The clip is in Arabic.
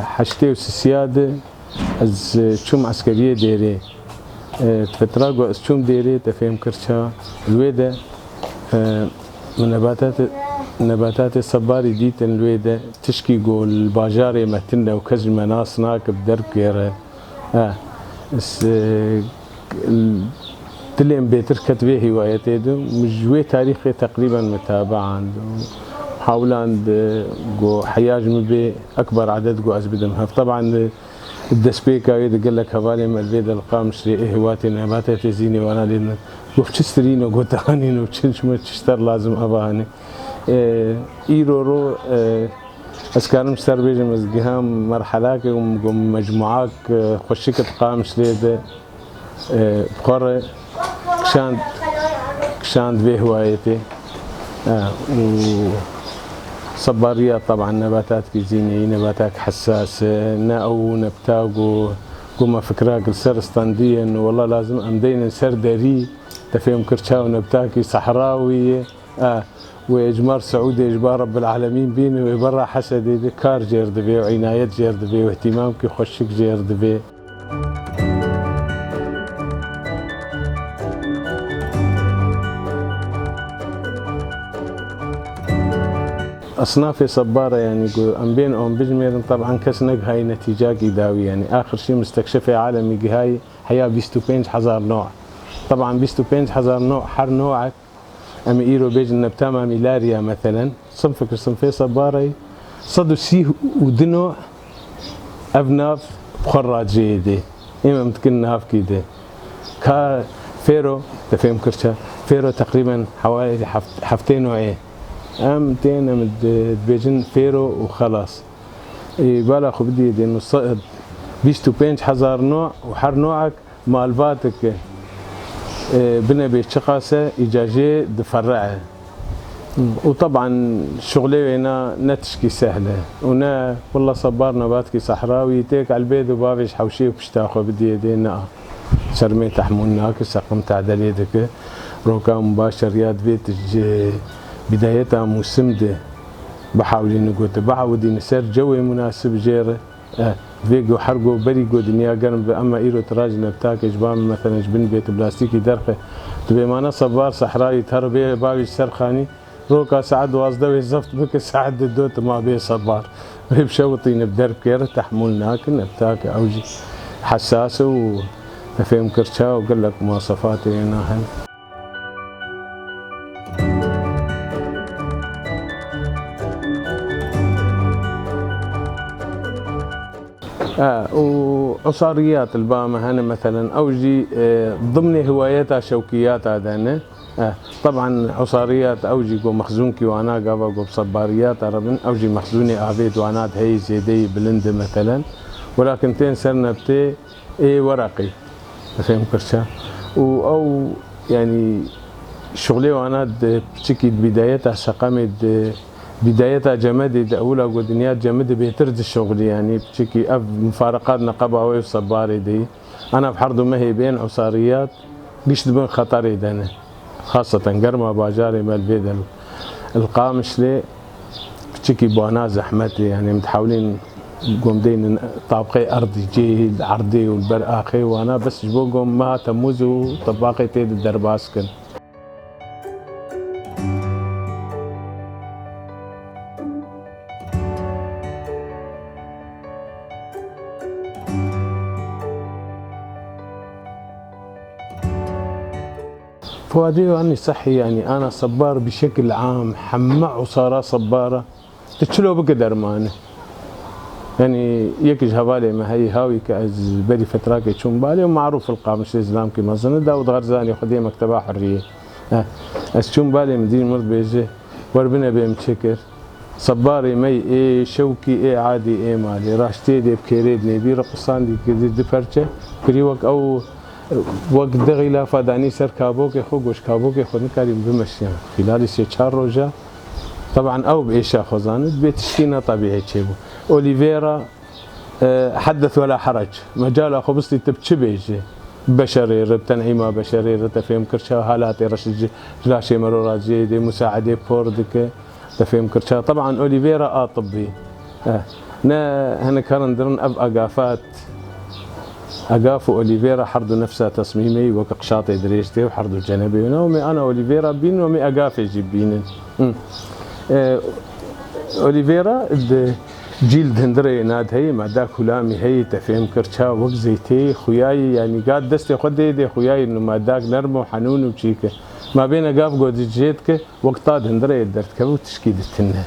حشتي وسيادة از شوم عسكرية ديري تفتراق واز شوم ديري تفهم كرشا الويدة من نباتات الصباري ديتن الويدة تشكي قول الباجاري مهتنة وكز مناص ناك بدرب كيرا تلين بيتر كتبه هوايتي دو مجوي تاريخي تقريبا متابع عنده حاول عند جو حياج مبي اكبر عدد جو ازبدمها طبعا الدسبيكا يقول لك هوالي من البيت القام شري هواتي نباتي تزيني وانا لين قلت تشتريني وقلت هاني وتشنش ما تشتر لازم اباني ايرورو اسكارم ستار بيجم ازقهام مرحلاك ومقوم مجموعاك خشيك تقام شريده بقرة كشاند به هوايتي صباريات طبعا نباتات كيزيني نباتات حساسة ناو نبتاقو قوما فكراك السرستاندية انه والله لازم امدين نسر داري تفهم كرشاو نبتاكي صحراوية وإجمار سعودي إجبار رب العالمين بيني ويبرا حسدي كار جيرد بيه وعناية جيرد بيه واهتمام كي خشك جيرد بيه. أصناف صبارة يعني أم بين أم بجمير طبعا كسنق هاي نتيجة قداوية يعني آخر شيء مستكشفة عالمي هاي حياة بيستوبينج حزار نوع طبعا بيستوبينج حزار نوع حر نوعك أمي إيرو بيج النبتامة ميلاريا مثلا صنفك صنفي صبارة صدو سيه ودنو أبناف بخرات جيدة إما متكن ناف كده كا فيرو تفهم كرشا فيرو تقريبا حوالي حفتين نوعين أمتين بيجن فيرو وخلاص يبالا خو بدي انه صقد بيستو بينج حزار نوع وحر نوعك مالفاتك بنا بيتشقاسة إجاجي دفرعه وطبعا شغلي هنا نتشكي سهلة ونا والله صبار نباتكي صحراوي تيك على البيت وبابيش حوشي وبشتاخو بدي يدينا شرمي تحملناك سقم تعدل يدك روكا مباشر ياد بيت بدايتها مسمدة بحاول نقول بعودي نسر جوي مناسب جيره فيجو حرقو بريقو دنيا قرن اما ايرو تراج نبتاك جبام مثلا جبن بيت بلاستيكي درخه تبي معنا صبار صحراوي تربيه باوي سرخاني روكا سعد واصدوي زفت بك سعد الدوت ما بيه صبار بشوطين بدرب كير تحملناك نبتاك اوجي حساسه وفهم كرشا وقال لك مواصفاتي هنا هن وعصاريات البامة هنا مثلا أوجي ضمن هواياتها شوكيات هذا طبعا عصاريات أوجي جو مخزونكي وأنا قابا جو بصباريات ربن أوجي مخزوني أعبيد وأنا هي زيدي بلند مثلا ولكن تين سرنا بتي ورقي فهم كرشا أو يعني شغلي وأنا بشكل بدايتها شقامد بدايتها جمدي أولى قدنيات جمدي بيترد الشغل يعني بشكي مفارقات نقبة هوي وصباري دي أنا بحرضو ما هي بين عصاريات قشت بين خطري دانا خاصة قرمة باجاري مال بيد القامش لي بشكي بوانا زحمتي يعني متحاولين قوم دين طابقي أرضي جي عرضي والبرآخي وأنا بس جبو قوم ما تموزو طباقي تيد الدرباسكن فؤادي أني صحي يعني أنا صبار بشكل عام حمع وصارا صبارة تشلو بقدر ماني يعني يكج هبالي ما هي هاوي كأز بري فتراك يشون بالي ومعروف القامش الإسلام كي مزن داود غرزاني خديه مكتبة حرية أشون بالي مدين مرض بيجي وربنا بيمشكر صباري مي إيه شوكي إيه عادي إيه مالي راشتي دي بكيريدني دي رقصان دي كذي دفرشة كريوك أو وقت دغيلا فداني سر كابوك خو گوش كابوك خود نكاري بمشي خلال سي 4 روجا طبعا او بايشا خزانت بتشكينا طبيعي تشيبو اوليفيرا حدث ولا حرج مجال خبصتي تبتشبيجي بشري ربتنعيمه بشري رتفهم كرشا هالاتي رشج جلاشي مرورات جيدي مساعده بوردك تفهم كرشا طبعا اوليفيرا طبي هنا كارندرن أب أقافات أقافو أوليفيرا حردو نفسها تصميمي وكقشاطي دريشتي وحردو جنبي ونومي أنا أوليفيرا بين ومي أقافي جيبين أوليفيرا جيل دندري ناد هي مع داك هلامي هي تفهم كرشا وق زيتي خوياي يعني قاد دستي خدي دي خوياي إنه ما داك نرمو وحنون وشيكه ما بين أقاف قد جيتك وقتاد هندري درت كبو تشكيد التنه